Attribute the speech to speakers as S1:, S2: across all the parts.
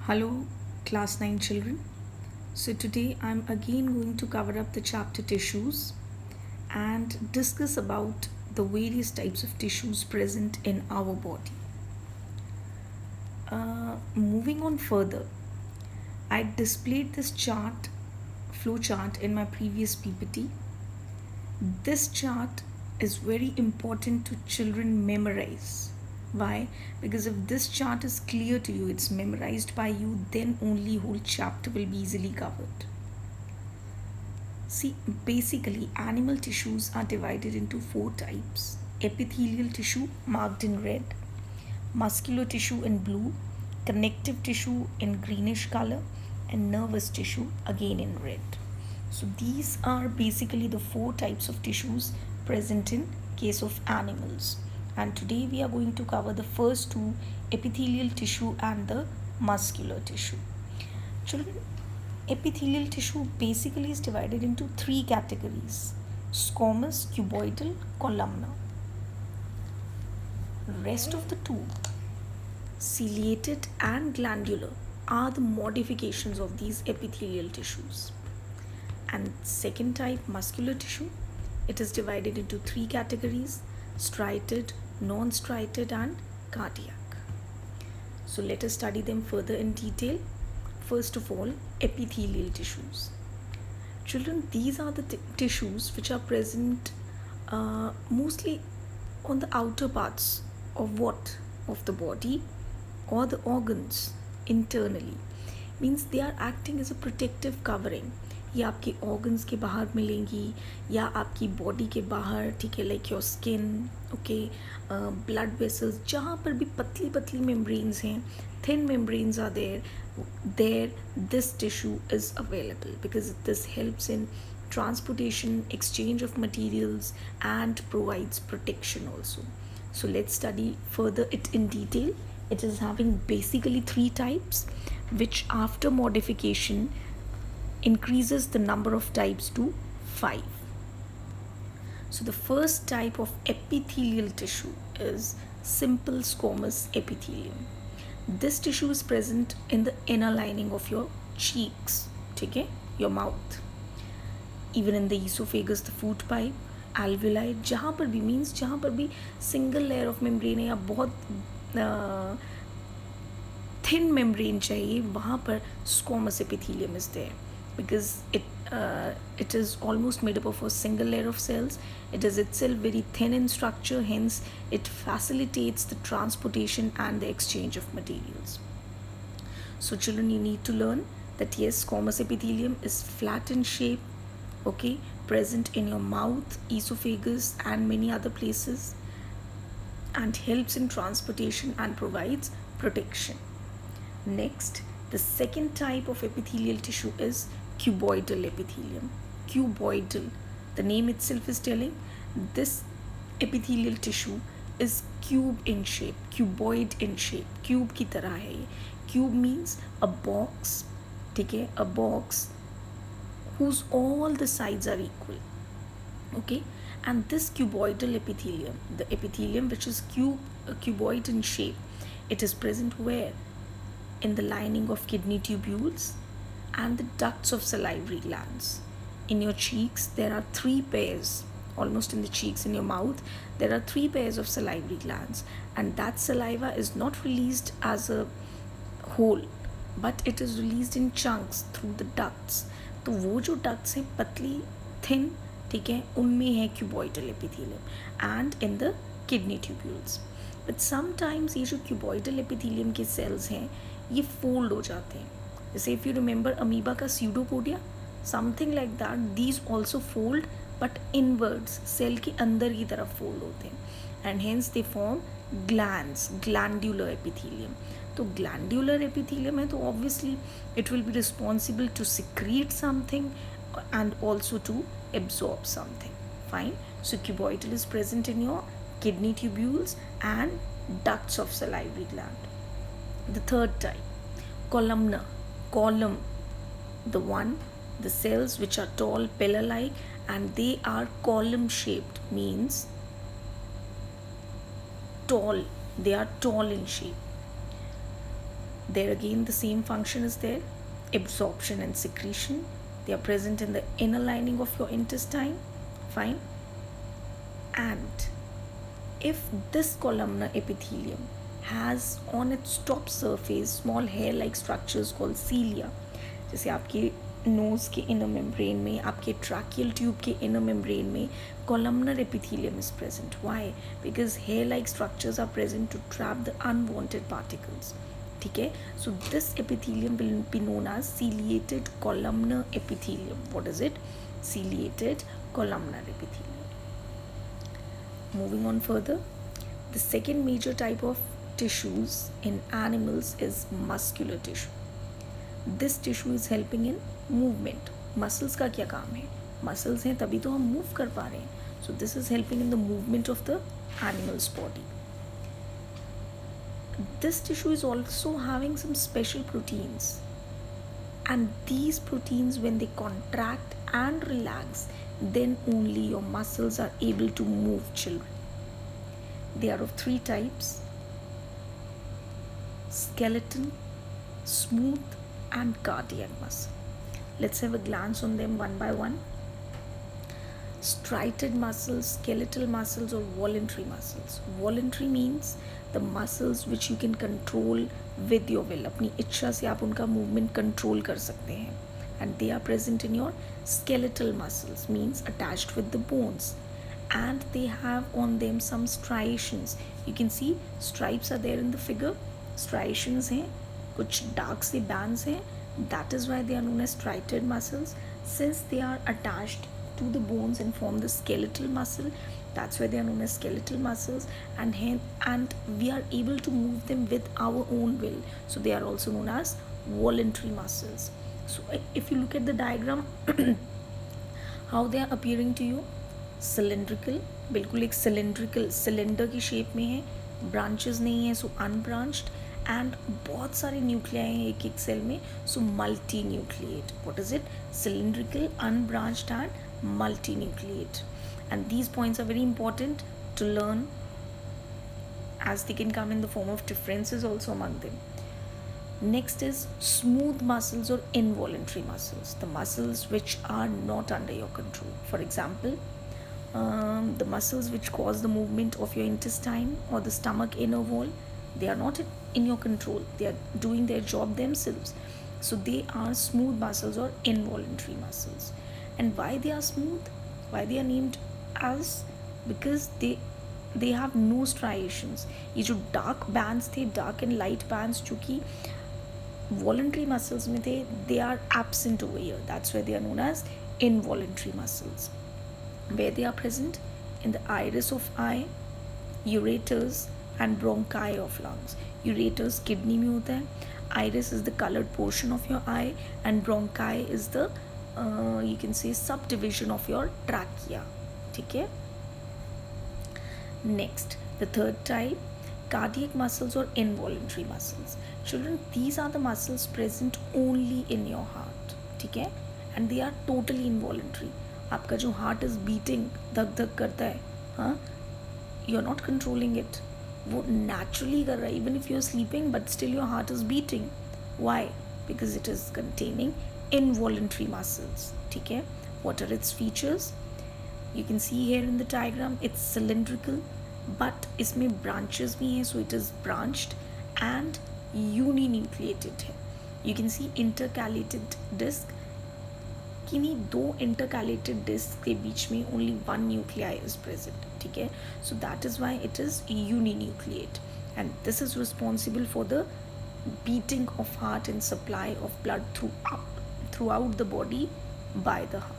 S1: Hello, class 9 children. So, today I'm again going to cover up the chapter tissues and discuss about the various types of tissues present in our body. Moving on further, I displayed this flow chart in my previous PPT. This chart is very important to children memorize. Why? Because if this chart is clear to you, it's memorized by you, then only whole chapter will be easily covered. See, basically, animal tissues are divided into four types: epithelial tissue, marked in red, muscular tissue in blue, connective tissue in greenish color, and nervous tissue again in red. So, these are basically the four types of tissues present in case of animals. And today we are going to cover the first two, epithelial tissue and the muscular tissue. Children, epithelial tissue basically is divided into three categories: squamous, cuboidal, columnar. Rest of the two, ciliated and glandular, are the modifications of these epithelial tissues. And second type, muscular tissue, it is divided into three categories: striated, non-striated, and cardiac. So let us study them further in detail. First of all, epithelial tissues. Children, these are the tissues which are present mostly on the outer parts of what? Of the body or the organs internally. Means they are acting as a protective covering. ये आपके organs के बाहर मिलेंगी या आपकी body के बाहर, ठीक है, like your skin, okay, blood vessels, जहाँ पर भी पतली पतली मेम्ब्रेन्स हैं, thin membranes are there this tissue is available because this helps in transportation, exchange of materials, and provides protection also. So let's study further it in detail. It is having basically three types, which after modification increases the number of types to 5. So the first type of epithelial tissue is simple squamous epithelium. This tissue is present in the inner lining of your cheeks, ठीक है, your mouth, even in the esophagus, the food pipe, alveoli, जहाँ पर भी, means जहाँ पर भी single layer of membrane है या बहुत thin membrane चाहिए, वहाँ पर squamous epithelium is there because it is almost made up of a single layer of cells. It is itself very thin in structure, hence it facilitates the transportation and the exchange of materials. So children, you need to learn that yes, squamous epithelium is flat in shape, okay, present in your mouth, esophagus, and many other places, and helps in transportation and provides protection. Next, the second type of epithelial tissue is cuboidal epithelium. Cuboidal, the name itself is telling, this epithelial tissue is cube in shape, cuboid in shape, cube की तरह है ये. Cube means a box, ठीक है, a box whose all the sides are equal, okay. And this cuboidal epithelium, the epithelium which is cuboid in shape, it is present where? In the lining of kidney tubules and the ducts of salivary glands. In your cheeks, there are three pairs, almost in the cheeks, in your mouth, there are three pairs of salivary glands, and that saliva is not released as a whole, but it is released in chunks through the ducts. तो वो जो ducts हैं पतली, thin, ठीक है, उनमें है cuboidal epithelium and in the kidney tubules. But sometimes ये जो cuboidal epithelium के cells हैं ये fold हो जाते हैं. जैसे if you remember amoeba का pseudopodia, something like that, these also fold but inwards, cell के अंदर की तरफ fold होते हैं, and hence they form glands, glandular epithelium. तो glandular epithelium है तो obviously it will be responsible to secrete something and also to absorb something. Fine. So cuboidal is present in your kidney tubules and ducts of salivary gland. The third type, columnar, column, the cells which are tall, pillar-like, and they are column-shaped, means tall, they are tall in shape. There again the same function is there, absorption and secretion. They are present in the inner lining of your intestine. Fine. And if this columnar epithelium has on its top surface small hair like structures called cilia, जैसे आपके nose के inner membrane में, आपके tracheal tube के inner membrane में columnar epithelium is present. Why? Because hair like structures are present to trap the unwanted particles. ठीक है, so this epithelium will be known as ciliated columnar epithelium. What is it? Ciliated columnar epithelium. Moving on further, the second major type of tissues in animals is muscular tissue. This tissue is helping in movement. Muscles का क्या काम है? Muscles हैं तभी तो हम move कर पा रहे हैं. So this is helping in the movement of the animal's body. This tissue is also having some special proteins, and these proteins, when they contract and relax, then only your muscles are able to move, children. They are of three types: skeleton, smooth, and cardiac muscle. Let's have a glance on them one by one. Striated muscles, skeletal muscles, or voluntary muscles. Voluntary means the muscles which you can control with your will. अपनी इच्छा से आप उनका movement control कर सकते हैं. And they are present in your skeletal muscles, means attached with the bones. And they have on them some striations. You can see stripes are there in the figure. Striations हैं, कुछ dark से bands हैं. That is why they are known as striated muscles. Since they are attached to the bones and form the skeletal muscle, that's why they are known as skeletal muscles, and we are able to move them with our own will, so they are also known as voluntary muscles. So if you look at the diagram, how they are appearing to you, cylindrical, बिल्कुल एक cylindrical cylinder की shape में है, branches नहीं है, so unbranched, and बहुत सारे nuclei हैं एक एक सेल में, so multinucleate. What is it? Cylindrical, unbranched, and multinucleate. And these points are very important to learn, as they can come in the form of differences also among them. Next is smooth muscles or involuntary muscles, the muscles which are not under your control. For example, the muscles which cause the movement of your intestine or the stomach inner wall, they are not in your control. They are doing their job themselves. So they are smooth muscles or involuntary muscles. And why they are smooth? Why they are named as? Because they have no striations. ये जो dark bands थे, dark and light bands जो कि voluntary muscles में थे, they are absent over here. That's why they are known as involuntary muscles. Where they are present? In the iris of eye, ureters, and bronchi of lungs. Ureters kidney में होता है, iris is the colored portion of your eye, and bronchi is the you can say subdivision of your trachea. ठीक है? Next, the third type, cardiac muscles or involuntary muscles. Children, these are the muscles present only in your heart. ठीक है? And they are totally involuntary. आपका जो heart is beating, धक धक करता है, हाँ, you're not controlling it. वो naturally कर रहा है, even if you're sleeping, but still your heart is beating. Why? Because it is containing involuntary muscles. ठीक है? What are its features? You can see here in the diagram, it's cylindrical, but इसमें branches भी हैं, so it is branched and uninucleated है. You can see intercalated disc. किन्हीं दो intercalated disc के बीच में only one nuclei is present. ठीक है? So that is why it is uninucleate, and this is responsible for the beating of heart and supply of blood throughout the body by the heart.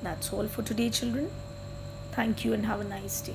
S1: That's all for today, children. Thank you and have a nice day.